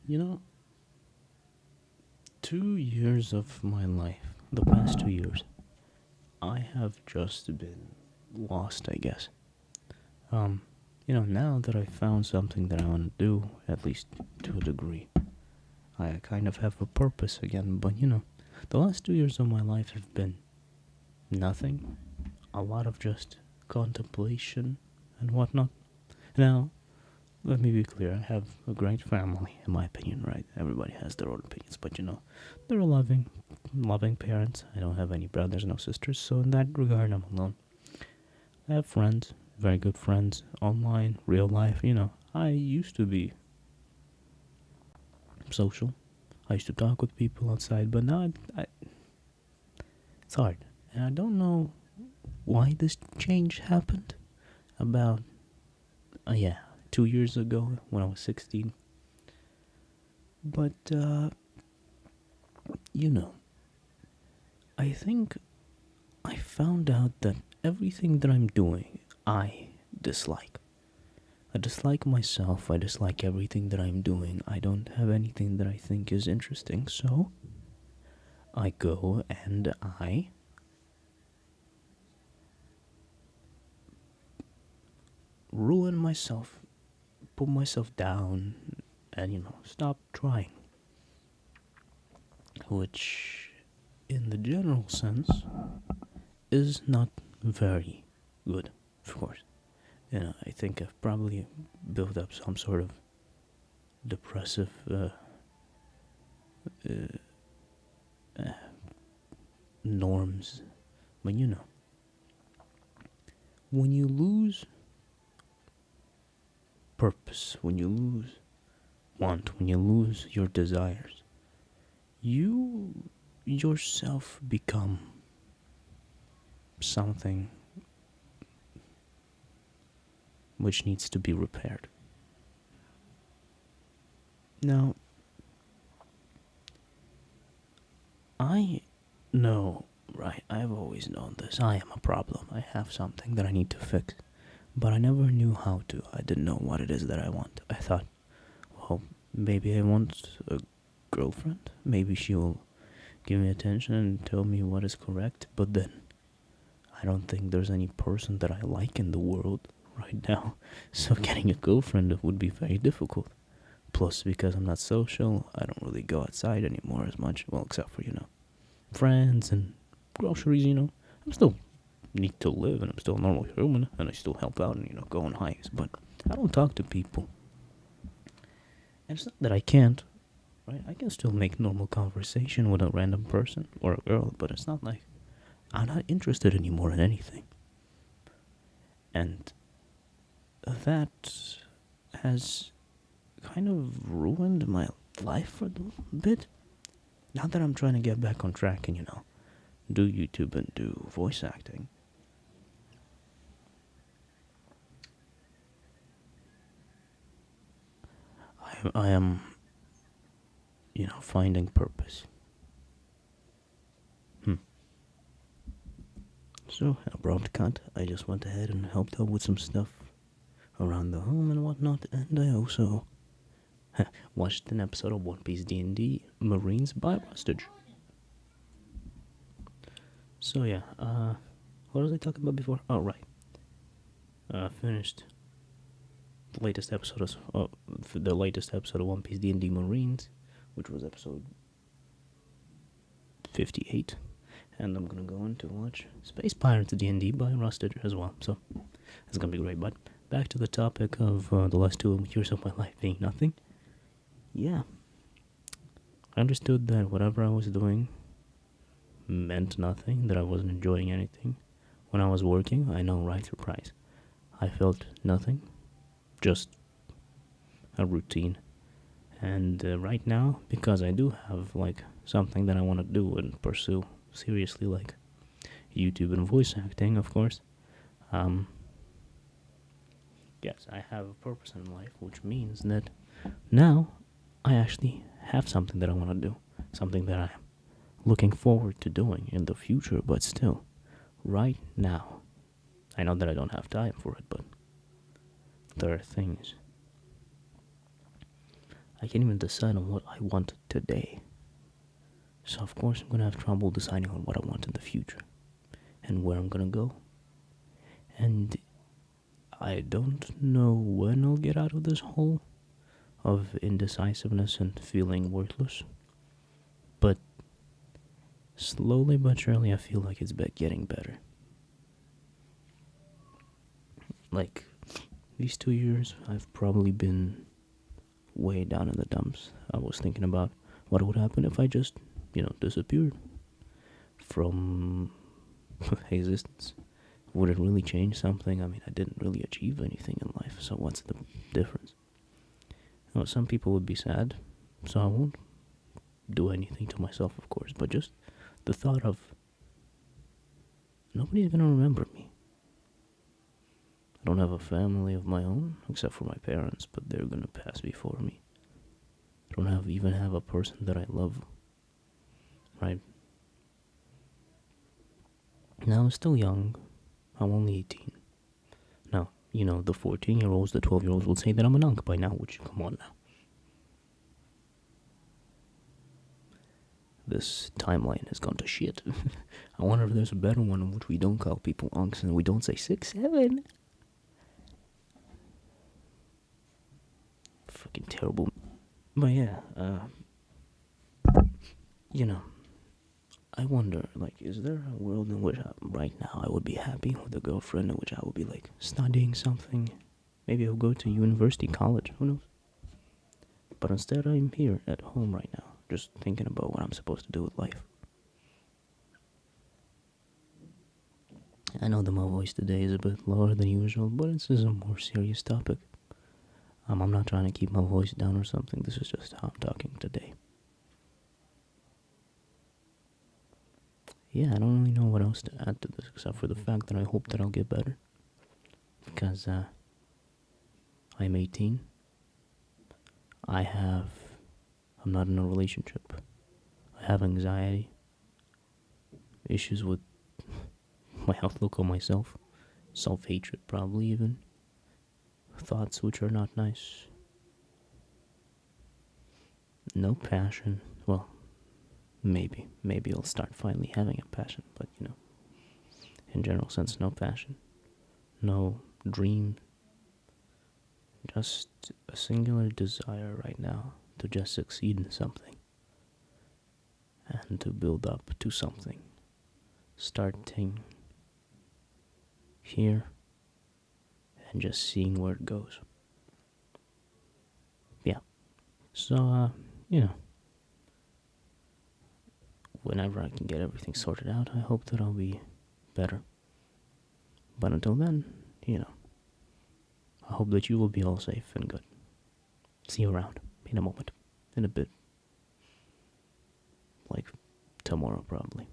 You know, 2 years of my life, the past 2 years, I have just been lost, I guess. Um, now that I found something that I want to do, at least to a degree, I kind of have a purpose again. But the last 2 years of my life have been nothing, a lot of just contemplation and whatnot. Now, let me be clear, I have a great family, in my opinion, right? Everybody has their own opinions, but they're loving parents. I don't have any brothers, no sisters, so in that regard, I'm alone. I have friends, very good friends, online, real life. I used to be social. I used to talk with people outside, but now it's hard. And I don't know why this change happened. About, yeah, 2 years ago when I was 16. But, you know, I think I found out that everything that I'm doing, I dislike. I dislike myself. I dislike everything that I'm doing. I don't have anything that I think is interesting. So I go and I ruin myself, put myself down, and stop trying. Which, in the general sense, is not very good, of course. I think I've probably built up some sort of depressive uh, norms. But when you lose purpose, when you lose want, when you lose your desires, you yourself become something which needs to be repaired. Now, I know, right? I've always known this. I am a problem. I have something that I need to fix. But I never knew how to. I didn't know what it is that I want. I thought, well, maybe I want a girlfriend. Maybe she will give me attention and tell me what is correct. But then, I don't think there's any person that I like in the world right now. So getting a girlfriend would be very difficult. Plus, because I'm not social, I don't really go outside anymore as much. Well, except for, friends and groceries, I'm still need to live and I'm still a normal human and I still help out and, go on hikes. But I don't talk to people. And it's not that I can't, right? I can still make normal conversation with a random person or a girl, but it's not like I'm not interested anymore in anything. And that has kind of ruined my life for a little bit. Now that I'm trying to get back on track and, do YouTube and do voice acting, I am, finding purpose. So, abrupt cut, I just went ahead and helped out with some stuff around the home and whatnot, and I also watched an episode of One Piece D&D Marines by Rustage. So yeah, what was I talking about before? Oh, right. Finished the latest episode of One Piece D&D Marines, which was episode 58. And I'm gonna go in to watch Space Pirates D&D by Rusted as well. So it's gonna be great. But back to the topic of the last 2 years of my life being nothing. Yeah, I understood that whatever I was doing meant nothing, that I wasn't enjoying anything. When I was working, I know right or price. I felt nothing, just a routine. And right now, because I do have like something that I want to do and pursue seriously, like YouTube and voice acting, of course. Yes, I have a purpose in life, which means that now I actually have something that I want to do, something that I'm looking forward to doing in the future, but still, right now, I know that I don't have time for it, but there are things I can't even decide on what I want today. So of course I'm gonna have trouble deciding on what I want in the future and where I'm gonna go. And I don't know when I'll get out of this hole of indecisiveness and feeling worthless. But slowly but surely I feel like it's getting better. Like, these 2 years, I've probably been way down in the dumps. I was thinking about what would happen if I just, disappeared from existence. Would it really change something? I mean, I didn't really achieve anything in life, so what's the difference? Some people would be sad, so I won't do anything to myself, of course, but just the thought of nobody's gonna remember me. I don't have a family of my own, except for my parents, but they're gonna pass before me. I don't even have a person that I love, right? Now I'm still young. I'm only 18. Now, the 14-year-olds, the 12-year-olds will say that I'm an unk by now, which, come on now. This timeline has gone to shit. I wonder if there's a better one in which we don't call people unks and we don't say 6, 7. Fucking terrible. But yeah, I wonder, like, is there a world in which right now I would be happy with a girlfriend in which I would be, like, studying something? Maybe I'll go to university, college, who knows? But instead I'm here at home right now, just thinking about what I'm supposed to do with life. I know that my voice today is a bit lower than usual, but this is a more serious topic. I'm not trying to keep my voice down or something, this is just how I'm talking today. Yeah, I don't really know what else to add to this, except for the fact that I hope that I'll get better. Because, I'm 18. I'm not in a relationship. I have anxiety, issues with my outlook on myself, self-hatred probably even, thoughts which are not nice, no passion. Well, maybe I'll start finally having a passion, but in general sense, no passion, no dream, just a singular desire right now to just succeed in something and to build up to something, starting here and just seeing where it goes. Yeah. So, whenever I can get everything sorted out, I hope that I'll be better. But until then, I hope that you will be all safe and good. See you around in a moment. In a bit. Like tomorrow, probably.